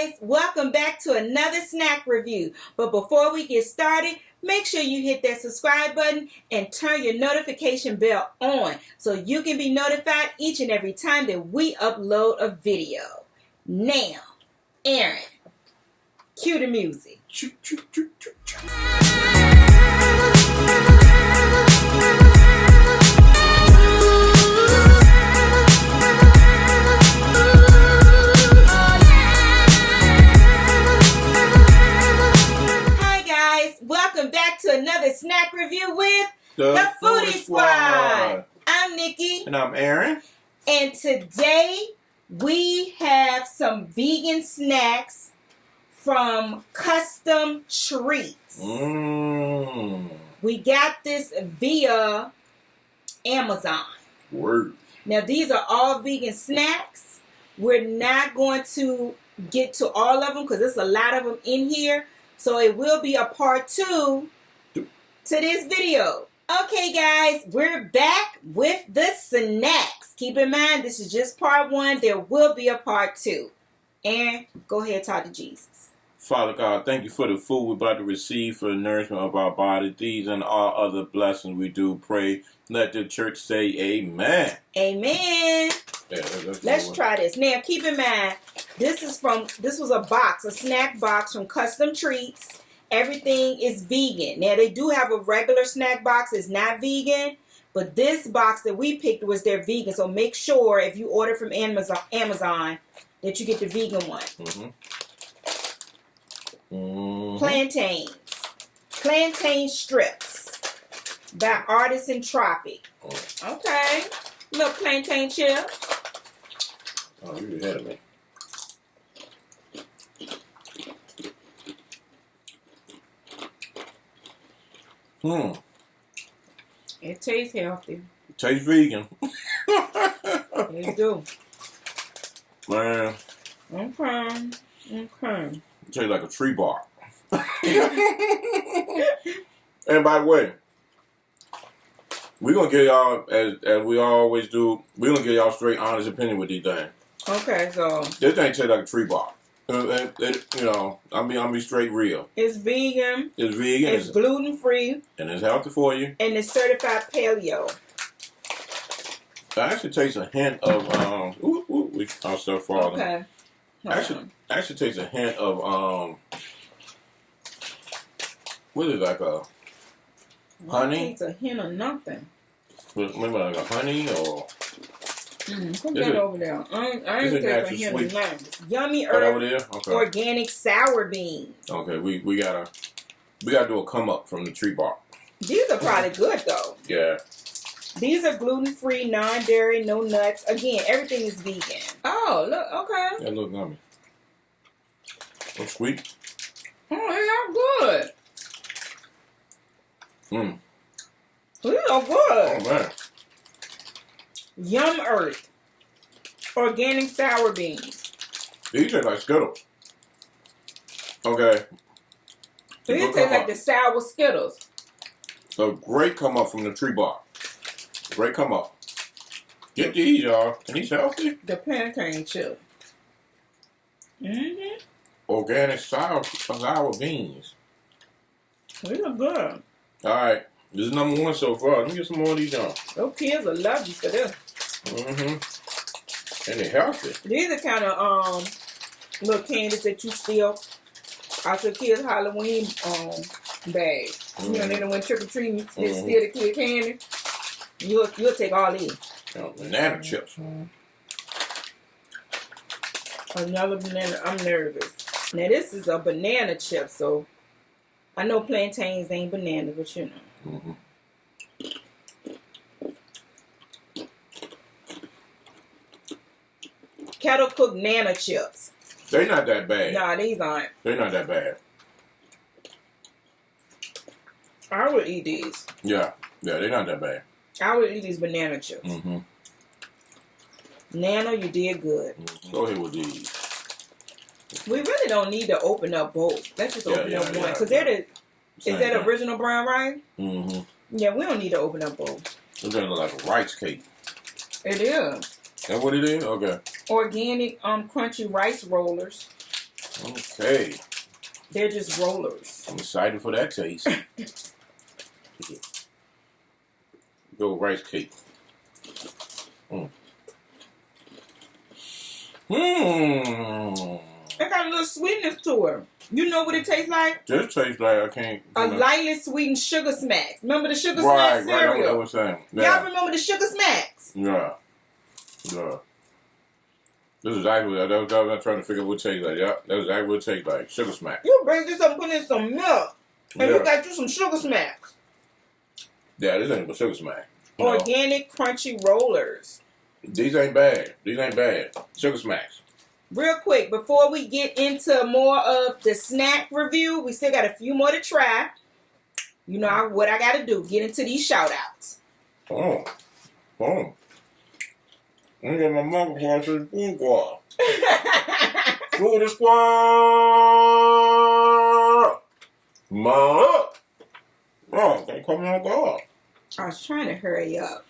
guys, welcome back to another snack review. But before we get started, make sure you hit that subscribe button and turn your notification bell on so you can be notified each and every time that we upload a video. Now, Aaron, cue the music. Welcome back to another snack review with the Foodie Squad. I'm Nikki. And I'm Aaron. And today we have some vegan snacks from Customtreats. We got this via Amazon. Word. Now these are all vegan snacks. We're not going to get to all of them because there's a lot of them in here. So it will be a part 2 to this video. Okay, guys, we're back with the snacks. Keep in mind, this is just part 1. There will be a part 2. Aaron, go ahead and talk to Jesus. Father God, thank you for the food we're about to receive for the nourishment of our body. These and all other blessings we do pray. Let the church say amen. Amen. Yeah, let's try this. Now, keep in mind, this was a box, a snack box from Customtreats. Everything is vegan. Now, they do have a regular snack box. It's not vegan. But this box that we picked was their vegan. So make sure if you order from Amazon that you get the vegan one. Plantains. Plantain strips by Artisan Tropic. Okay. Little plantain chip. Oh, you ahead of me. It tastes healthy. It tastes vegan. It do. Man. Okay. It tastes like a tree bark. And by the way, we're going to give y'all, as we always do, we're going to give y'all straight honest opinion with these things. Okay, so. This thing tastes like a tree bark. I'm be straight real. It's vegan. It's vegan. It's gluten-free. And it's healthy for you. And it's certified paleo. I actually taste a hint of, our stuff falling. Okay. Actually tastes a hint of, what is it, like a honey? It's a hint of nothing. Maybe like a honey or... Put that over there. I ain't taking a hint of nothing. Yummy herb, okay. Organic sour beans. Okay, we gotta do a come up from the tree bark. These are probably good though. Yeah. These are gluten-free, non-dairy, no nuts. Again, everything is vegan. Oh, look, okay. That look yummy. So sweet. Oh, they are good. These are good. Oh, man. Yum Earth. Organic sour beans. These are like Skittles. Okay. These taste like the sour Skittles. So great come up from the tree bark. Great come up. Get these, y'all. And these healthy. The plantain chip. Organic sour beans. These are good. All right. This is number 1 so far. Let me get some more of these, y'all. Those kids will love you for this. And they're healthy. These are kind of little candies that you steal out your kids' Halloween bags. You know, they done went trick-or-treating, they steal the kid candy. You'll take all these. Banana chips. Another banana. I'm nervous. Now this is a banana chip, so I know plantains ain't bananas, but you know. Kettle cooked nana chips. They're not that bad. Nah, these aren't. They're not that bad. I would eat these. Yeah, they're not that bad. I would eat these banana chips. Nana, you did good. Go ahead with these. We really don't need to open up both. Let's just open up one. Because they're the... Is that original brown rice? Yeah, we don't need to open up both. It's gonna look like a rice cake. It is. That what it is? Okay. Organic crunchy rice rollers. Okay. They're just rollers. I'm excited for that taste. Go rice cake. It got a little sweetness to it. You know what it tastes like? This tastes like I can't. A lightly sweetened Sugar Smacks. Remember the Sugar Right, Smacks right. cereal? I was saying. Yeah. Y'all remember the Sugar Smacks? Yeah. Yeah. This is exactly what I was trying to figure out what it tastes like. Yeah, that was exactly what it tastes like. Sugar Smack. You bring this up and put in some milk. And you got you some Sugar Smacks. Yeah, this ain't but Sugar Smack. Organic crunchy rollers. These ain't bad. These ain't bad. Sugar Smacks. Real quick, before we get into more of the snack review, we still got a few more to try. You know what I got to do. Get into these shout-outs. Oh. I'm getting my mother for the food squad. Foodie squad! Mom up! Oh, they coming on guard. I was trying to hurry up.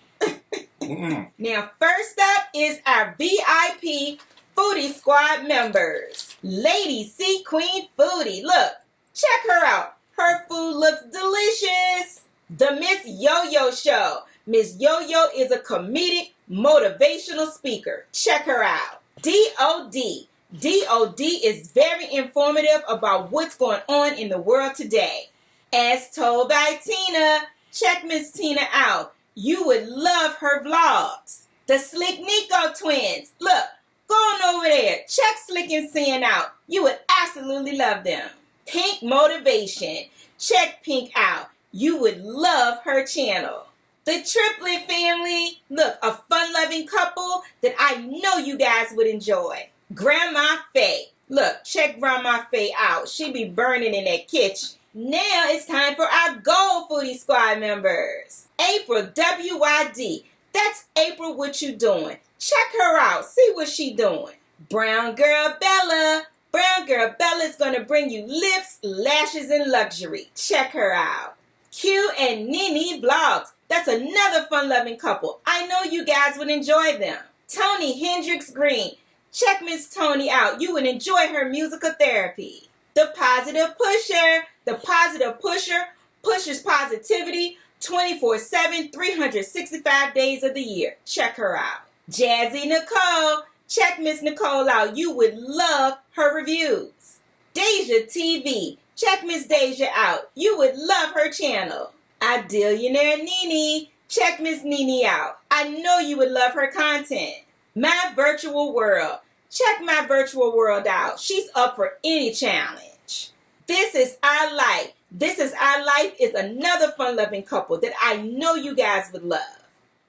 Now, first up is our VIP Foodie Squad members. Lady C Queen Foodie. Look, check her out. Her food looks delicious. The Miss Yo-Yo Show. Miss Yo-Yo is a comedic, motivational speaker. Check her out. D.O.D. D.O.D. is very informative about what's going on in the world today. As told by Tina, check Miss Tina out. You would love her vlogs. The Slick Nico twins. Look, go on over there. Check Slick and Sin out. You would absolutely love them. Pink Motivation. Check Pink out. You would love her channel. The Triplet family. Look, a fun-loving couple that I know you guys would enjoy. Grandma Faye. Look, check Grandma Faye out. She be burning in that kitchen. Now it's time for our Gold Foodie Squad members. April W.Y.D. That's April, what you doing? Check her out. See what she doing. Brown Girl Bella. Brown Girl Bella is going to bring you lips, lashes, and luxury. Check her out. Q and Nene Vlogs. That's another fun-loving couple. I know you guys would enjoy them. Tony Hendricks Green. Check Miss Tony out. You would enjoy her musical therapy. The Positive Pusher. The Positive Pusher pushes positivity 24/7, 365 days of the year. Check her out. Jazzy Nicole. Check Miss Nicole out. You would love her reviews. Deja TV. Check Miss Deja out. You would love her channel. Idealionaire Nene. Check Miss Nene out. I know you would love her content. My Virtual World. Check My Virtual World out. She's up for any challenge. This Is Our Life. This Is Our Life is another fun-loving couple that I know you guys would love.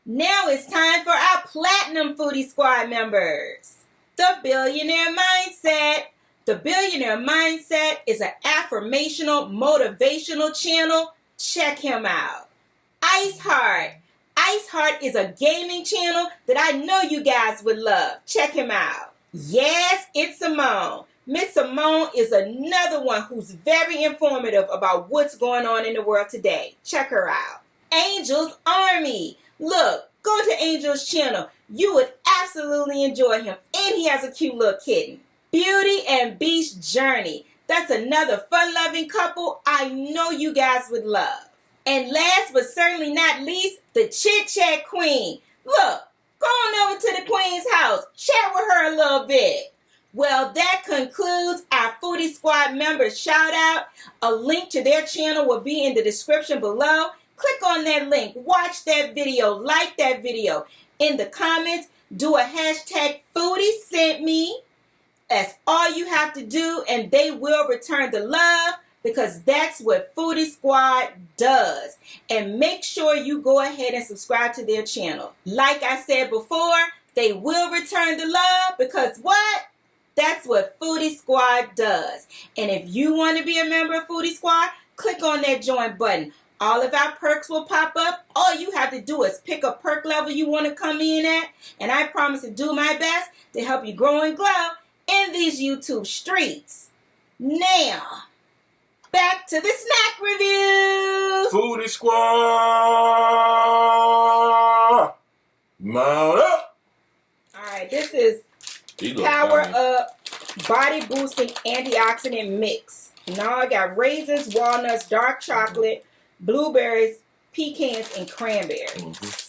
Now it's time for our Platinum Foodie Squad members. The Billionaire Mindset. The Billionaire Mindset is an affirmational, motivational channel. Check him out. Ice Heart. Ice Heart is a gaming channel that I know you guys would love. Check him out. Yes, it's Simone. Miss Simone is another one who's very informative about what's going on in the world today. Check her out. Angel's Army. Look, go to Angel's channel. You would absolutely enjoy him. And he has a cute little kitten. Beauty and Beast Journey. That's another fun-loving couple I know you guys would love. And last but certainly not least, the Chit Chat Queen. Look, go on over to the Queen's house. Chat with her a little bit. Well, that concludes our Foodie Squad members shout out. A link to their channel will be in the description below. Click on that link. Watch that video. Like that video. In the comments, do a hashtag Foodie sent me. That's all you have to do, and they will return the love because that's what Foodie Squad does. And make sure you go ahead and subscribe to their channel. Like I said before, they will return the love because what? That's what Foodie Squad does. And if you want to be a member of Foodie Squad, click on that join button. All of our perks will pop up. All you have to do is pick a perk level you want to come in at. And I promise to do my best to help you grow and glow in these YouTube streets. Now, back to the snack review. Foodie Squad. Mount up. All right, this is He look Power funny. Up body boosting antioxidant mix. Now I got raisins, walnuts, dark chocolate, blueberries, pecans, and cranberries. Mm-hmm.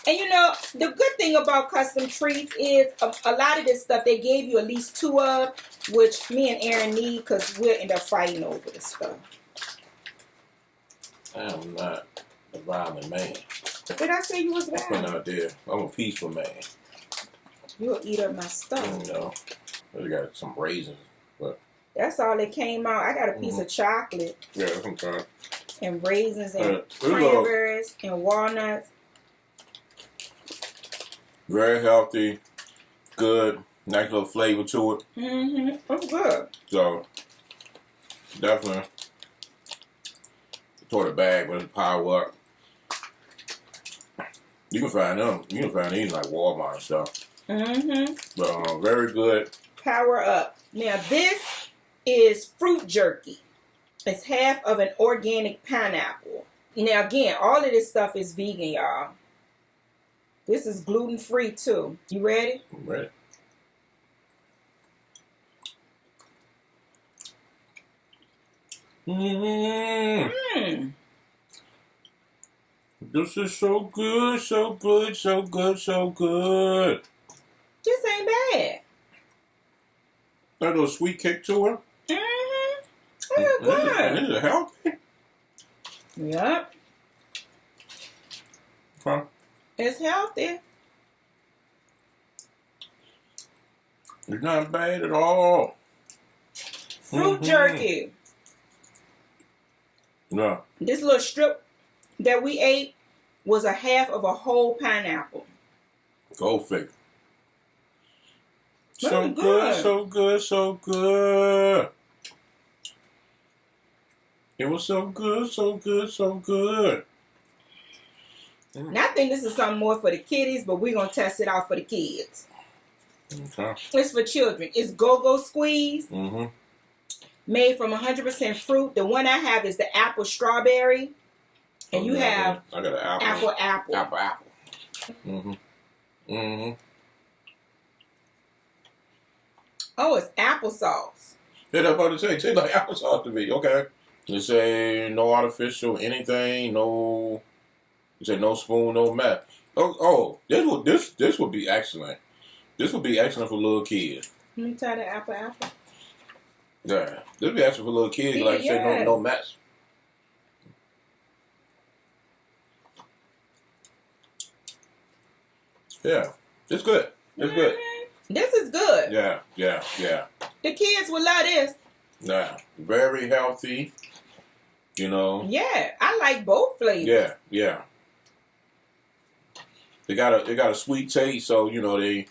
And you know, the good thing about Custom Treats is a lot of this stuff they gave you at least 2 of, which me and Aaron need because we'll end up fighting over this stuff. I'm not a violent man. Did I say you was I'm bad? out there. I'm a peaceful man. You'll eat up my stuff. You know, we got some raisins, but That's all that came out. I got a piece of chocolate yeah, sometimes. and raisins and Hello. cranberries and walnuts. Very healthy, good, nice little flavor to it. Mm-hmm. That's good. So definitely toward the bag, but it's power up. You can find them. You can find these like Walmart and stuff. Mm-hmm. But very good. Power up. Now this is fruit jerky. It's half of an organic pineapple. Now again, all of this stuff is vegan, y'all. This is gluten free too. You ready? I'm ready. Mmm. This is so good, so good, so good, so good. This ain't bad. Got a little sweet kick to it. Mm-hmm. It's good. And this is healthy. Yep. Huh? It's healthy. It's not bad at all. Fruit jerky. No. This little strip that we ate was a half of a whole pineapple. Go figure. So Very good, good. so good, so good. It was so good, so good, so good. Now I think this is something more for the kiddies, but we're going to test it out for the kids. Okay. It's for children. It's Go-Go Squeeze, Mm-hmm. made from 100% fruit. The one I have is the apple strawberry. And you have I got an apple. apple. Apple. Mm-hmm. Mm-hmm. Oh, it's applesauce. Yeah, that's what it say. It tastes like applesauce to me. Okay. They say no artificial anything, no. You say no spoon, no mess. Oh, this would be excellent. This would be excellent for little kids. Let me try the apple. Yeah, this would be excellent for little kids. Yeah, Like you say, no mess. Yeah, it's good. It's good. This is good. Yeah. The kids will love this. Yeah, very healthy. You know. Yeah, I like both flavors. Yeah. They got a sweet taste, so they'll eat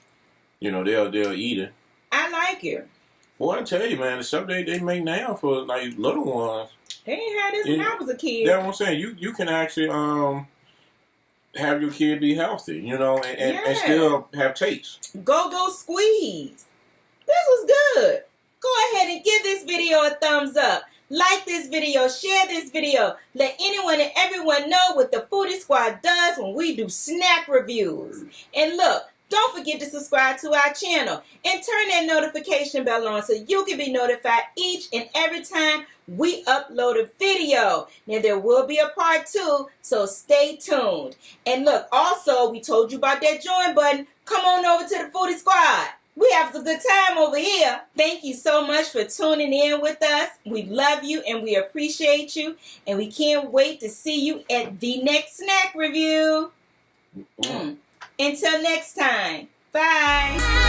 it. I like it. Boy, I tell you, man, the stuff they make now for like little ones. They ain't had this when I was a kid. That's what I'm saying. You can actually have your kid be healthy, and still have taste. Go-Go Squeeze. This was good. Go ahead and give this video a thumbs up. Like this video, share this video. Let anyone and everyone know what the Foodie Squad does when we do snack reviews. And look, don't forget to subscribe to our channel and turn that notification bell on so you can be notified each and every time we upload a video. Now there will be a part 2, so stay tuned. And look, also we told you about that join button. Come on over to the Foodie Squad. We have a good time over here. Thank you so much for tuning in with us. We love you and we appreciate you. And we can't wait to see you at the next snack review. Until next time. Bye.